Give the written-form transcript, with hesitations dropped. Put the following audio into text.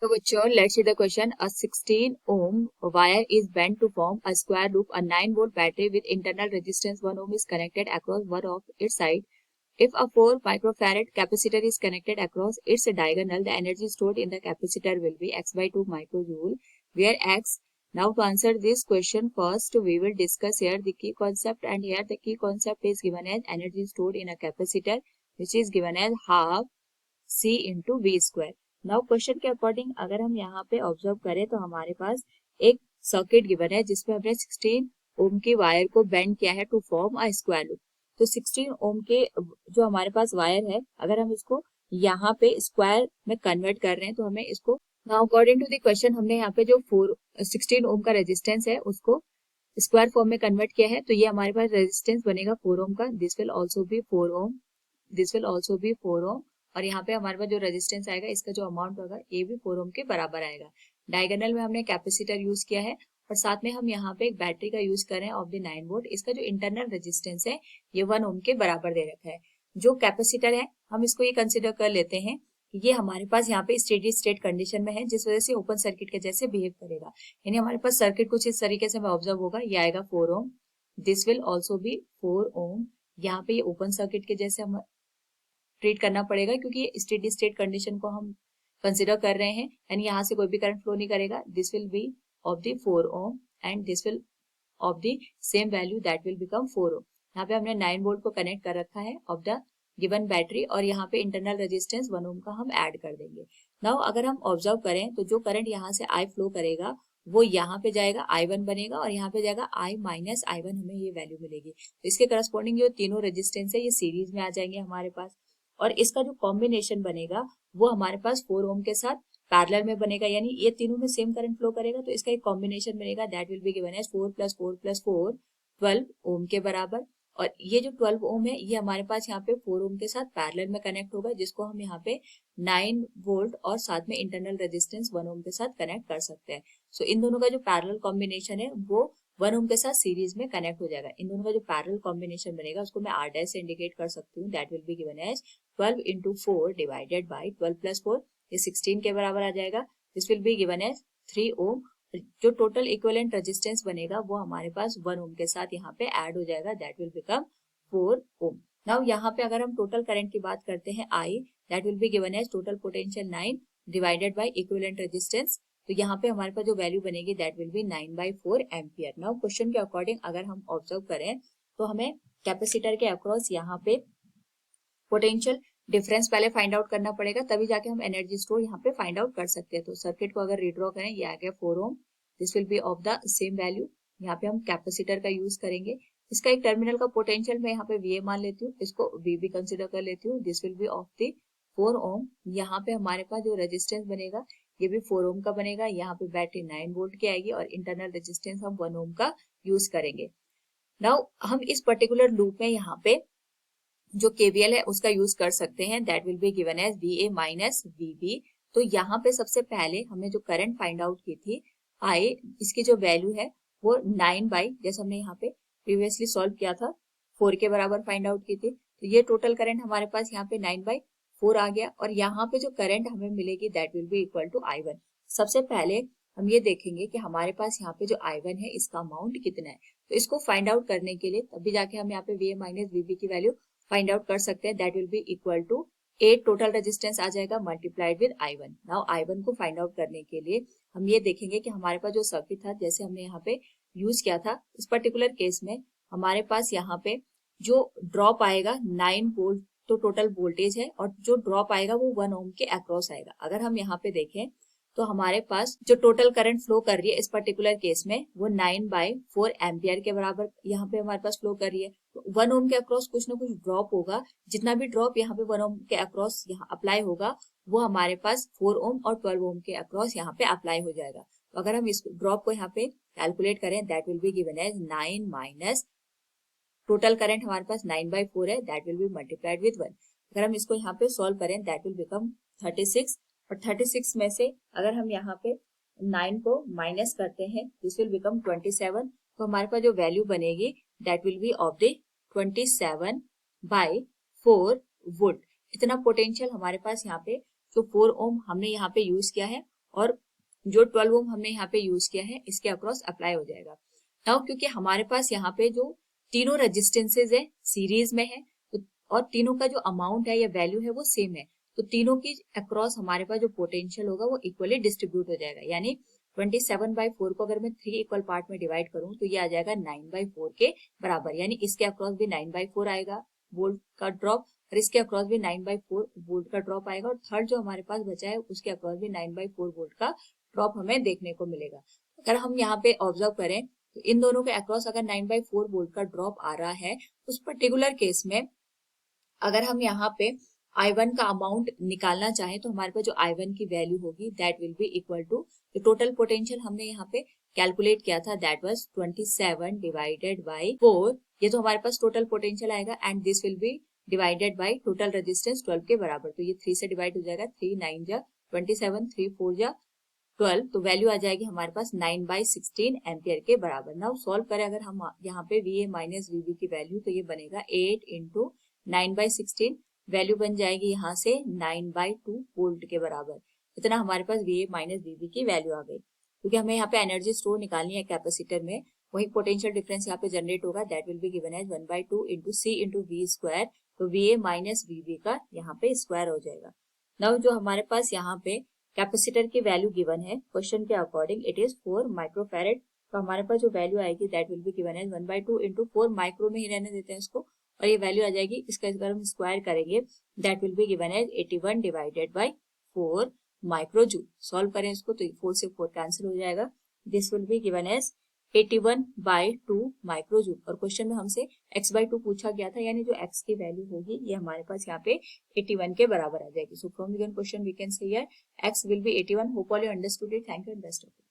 So bachcho, let's see the question. A 16 ohm wire is bent to form a square loop. A 9 volt battery with internal resistance 1 ohm is connected across one of its side. If a 4 microfarad capacitor is connected across its diagonal, the energy stored in the capacitor will be x by 2 microjoule, where x. Now to answer this question, first we will discuss here the key concept, and here the key concept is given as energy stored in a capacitor, which is given as half C into V square. Now question के according अगर हम यहाँ पे observe करें तो हमारे पास एक circuit given है जिसमें हमने 16 ओम की वायर को बेंड किया है to form a square loop. तो 16 ओम के जो हमारे पास वायर है, अगर हम इसको यहाँ पे स्क्वायर में कन्वर्ट कर रहे हैं तो हमें इसको now according to the question हमने यहाँ पे जो 16 ओम का रेजिस्टेंस है उसको स्क्वायर फॉर्म में कन्वर्ट किया है. तो ये हमारे पास रेजिस्टेंस बनेगा 4 ओम का. This will also be 4 ohm, this will also be 4 ohm, और यहाँ पे हमारे पास जो रेजिस्टेंस आएगा इसका जो अमाउंट होगा ये भी 4 ओम के बराबर आएगा. डायगोनल में हमने कैपेसिटर यूज किया है और साथ में हम यहाँ पे एक बैटरी का यूज कर रहे हैं ऑफ द 9 वोल्ट. इसका जो इंटरनल रेजिस्टेंस है ये 1 ओम के बराबर दे रखा है. जो कैपेसिटर है हम इसको ये कंसिडर कर लेते हैं कि ये हमारे पास यहाँ पे स्टेडी स्टेट कंडीशन में है, जिस वजह से ओपन सर्किट के जैसे बिहेव करेगा. यानी हमारे पास सर्किट कुछ इस तरीके से ऑब्जर्व होगा. ये आएगा 4 ohm, this will also be 4 ओम. यहाँ पे ये ओपन सर्किट के जैसे हम ट्रीट करना पड़ेगा क्योंकि स्टेडी स्टेट कंडीशन को हम कंसिडर कर रहे हैं, यानी यहाँ से कोई भी करंट फ्लो नहीं करेगा. This will be of the 4 ohm and this will of the same value, that will become 4 ओम. यहाँ पे हमने 9 वोल्ट को कनेक्ट कर रखा है ऑफ द गिवन बैटरी, और यहाँ पे इंटरनल रेजिस्टेंस 1 ओम का हम ऐड कर देंगे. नाउ अगर हम ऑब्जर्व करें तो जो करंट यहाँ से आई फ्लो करेगा वो यहाँ पे जाएगा I1 बनेगा और यहाँ पे जाएगा I माइनस I1, हमें ये वैल्यू मिलेगी. तो इसके करस्पॉन्डिंग जो तीनों रेजिस्टेंस है ये सीरीज में आ जाएंगे हमारे पास, और इसका जो कॉम्बिनेशन बनेगा वो हमारे पास 4 ओम के साथ पैरेलल में बनेगा. यानी ये तीनों में सेम करंट फ्लो करेगा तो इसका एक कॉम्बिनेशन बनेगा, that will be given as 4 + 4 + 4 12 ohm के बराबर. और ये जो 12 ओम है ये हमारे पास यहाँ पे 4 ओम के साथ पैरेलल में कनेक्ट होगा, जिसको हम यहाँ पे 9 वोल्ट और साथ में इंटरनल रेजिस्टेंस 1 ओम के साथ कनेक्ट कर सकते हैं. सो इन दोनों का जो पैरेलल कॉम्बिनेशन है वो 1 ओम के साथ सीरीज में कनेक्ट हो जाएगा. इन दोनों का जो पैरेलल कॉम्बिनेशन बनेगा उसको मैं R डैश से इंडिकेट कर सकती हूँ. That will be given as 12 into 4 divided by 12 + 4, ये 16 के बराबर आ जाएगा. This will be given as 3 ohm. जो टोटल इक्विवेलेंट रेजिस्टेंस बनेगा वो हमारे पास 1 ओम के साथ यहाँ पे ऐड हो जाएगा, that will become 4 ohm. Now यहाँ पे अगर हम टोटल करंट की बात करते हैं I, that will be given as total potential 9 divided by equivalent resistance. तो यहाँ पे हमारे पास जो वैल्यू बनेगी that will be 9/4 ampere. Now question के अकॉर्डिंग अगर हम ऑब्जर्व करें तो हमें कैपेसिटर के अक्रॉस यहाँ पे पोटेंशियल डिफरेंस पहले फाइंड आउट करना पड़ेगा, तभी जाके हम एनर्जी स्टोर यहाँ पे फाइंड आउट कर सकते हैं. तो सर्किट को अगर रीड्रॉ करें, ये आ गया 4 ohm, this will be of the same value. यहाँ पे हम कैपेसिटर का यूज करेंगे. इसका एक टर्मिनल का पोटेंशियल मैं यहाँ पे VA मान लेती हूँ, इसको VB कंसिडर कर लेती हूँ. This will be of the 4 ओम. यहाँ पे हमारे पास जो रेजिस्टेंस बनेगा ये भी 4 ओम का बनेगा. यहाँ पे बैटरी 9 वोल्ट की आएगी और इंटरनल रेजिस्टेंस हम 1 ओम का यूज करेंगे. नाउ हम इस पर्टिकुलर लूप में यहाँ पे जो KVL है उसका यूज कर सकते हैं, that will be given as VA minus VB. तो यहाँ पे सबसे पहले हमने जो करंट फाइंड आउट की थी I, इसकी जो वैल्यू है वो 9 बाई, जैसे हमने यहाँ पे प्रीवियसली सॉल्व किया था 4 के बराबर फाइंड आउट की थी. तो ये टोटल करंट हमारे पास यहाँ पे 9/4 आ गया, और यहाँ पे जो करंट हमें मिलेगी that will be equal to I1. सबसे पहले हम ये देखेंगे कि हमारे पास यहाँ पे जो I1 है इसका अमाउंट कितना है. तो इसको फाइंड आउट करने के लिए तभी जाके हम यहाँ पे VA माइनस VB की वैल्यू फाइंड आउट कर सकते हैं. That will be equal to 8 total resistance आ जाएगा multiplied with I1. Now I1 को फाइंड आउट करने के लिए हम ये देखेंगे कि हमारे पास जो सर्किट था जैसे हमने यहाँ पे यूज किया था, इस पर्टिकुलर केस में हमारे पास यहाँ पे जो ड्रॉप आएगा 9 वोल्ट तो टोटल वोल्टेज है, और जो ड्रॉप आएगा वो 1 ओम के अक्रॉस आएगा. अगर हम यहाँ पे देखें तो हमारे पास जो टोटल करंट फ्लो कर रही है इस पर्टिकुलर केस में वो 9/4 एम्पियर के बराबर यहाँ पे हमारे पास फ्लो कर रही है. तो 1 ओम के अक्रॉस कुछ ना कुछ ड्रॉप होगा. जितना भी ड्रॉप यहाँ पे 1 ओम के अक्रॉस यहाँ अप्लाई होगा वो हमारे पास 4 ओम और 12 ओम के अक्रॉस यहाँ पे अप्लाई हो जाएगा. तो अगर हम इस ड्रॉप को यहाँ पे कैलकुलेट करें that will be given as 9 माइनस टोटल करंट हमारे पास 9/4 है, that will be multiplied with 1. अगर हम इसको यहाँ पे सॉल्व करें दैट विल बिकम 36, और 36 में से अगर हम यहाँ पे 9 को माइनस करते हैं दिस विल बिकम 27. तो हमारे पास जो वैल्यू बनेगी that will be of the 27/4 volt. इतना पोटेंशियल हमारे पास यहाँ पे जो 4 ओम हमने यहाँ पे यूज किया है और जो 12 ओम हमने यहाँ पे यूज किया है इसके अक्रॉस अप्लाई हो जाएगा। नाउ क्योंकि हमारे पास यहाँ पे जो तीनों रेजिस्टेंसेज है सीरीज में है तो और तीनों का जो अमाउंट है या वैल्यू है वो सेम है, तो तीनों की अक्रॉस हमारे पास जो पोटेंशियल होगा वो इक्वली डिस्ट्रीब्यूट हो जाएगा। यानी 27/4 को अगर मैं 3 इक्वल पार्ट में डिवाइड करूं तो ये आ जाएगा 9/4 के बराबर। यानी इसके अक्रॉस भी 9/4 आएगा वोल्ट का ड्रॉप और इसके अक्रॉस भी 9/4 वोल्ट का ड्रॉप आएगा और थर्ड जो हमारे पास बचा है उसके अक्रॉस भी 9/4 वोल्ट का ड्रॉप हमें देखने को मिलेगा। अगर हम यहाँ पे ऑब्जर्व करें तो इन दोनों के अक्रॉस अगर 9/4 वोल्ट का ड्रॉप आ रहा है उस पर्टिकुलर केस में अगर हम यहाँ पे I1 का अमाउंट निकालना चाहें तो हमारे पास जो I1 की वैल्यू होगी that will be equal to जो टोटल पोटेंशियल हमने यहाँ पे कैलकुलेट किया था दैट वाज 27 डिवाइडेड बाय 4। ये तो हमारे पास टोटल पोटेंशियल आएगा and this will B divided by total resistance 12 के बराबर। तो ये 3 से डिवाइड हो जाएगा, 3 9 जा 27, 3 4 जा 12, तो वैल्यू आ जाएगी हमारे पास 9/16 एम्पियर के बराबर। नाउ सॉल्व करें अगर हम यहाँ पे VA माइनस VB की वैल्यू तो ये बनेगा 8 इंटू 9/16, वैल्यू बन जाएगी यहाँ से 9/2 वोल्ट के बराबर। इतना हमारे पास VA माइनस VB की वैल्यू आ गई। क्योंकि हमें यहाँ पे एनर्जी स्टोर निकालनी है कैपेसिटर में, वही पोटेंशियल डिफरेंस यहाँ पे जनरेट होगा that will be given as 1/2 into C into V square. तो VA माइनस VB का यहाँ पे स्क्वायर हो जाएगा। नाउ जो हमारे पास यहाँ पे कैपेसिटर की वैल्यू गिवन है क्वेश्चन के अकॉर्डिंग इट इज 4 माइक्रोफैरेड। तो हमारे पास जो वैल्यू आएगी that will be given as 1/2 into 4 micro में ही रहने देते हैं इसको और ये वैल्यू आ जाएगी। इसका अगर हम स्क्वायर करेंगे that will be given as 81 divided by 4 micro joule. Solve करें इसको तो 4 से 4 कैंसिल हो जाएगा। This will be given as 81/2 micro joule. और क्वेश्चन में हमसे x/2 पूछा गया था, यानी जो x की वैल्यू होगी ये हमारे पास यहाँ पे 81 के बराबर आ जाएगी। So from given question we can say here x will be 81। Hope all you understood it. Thank you and best of luck.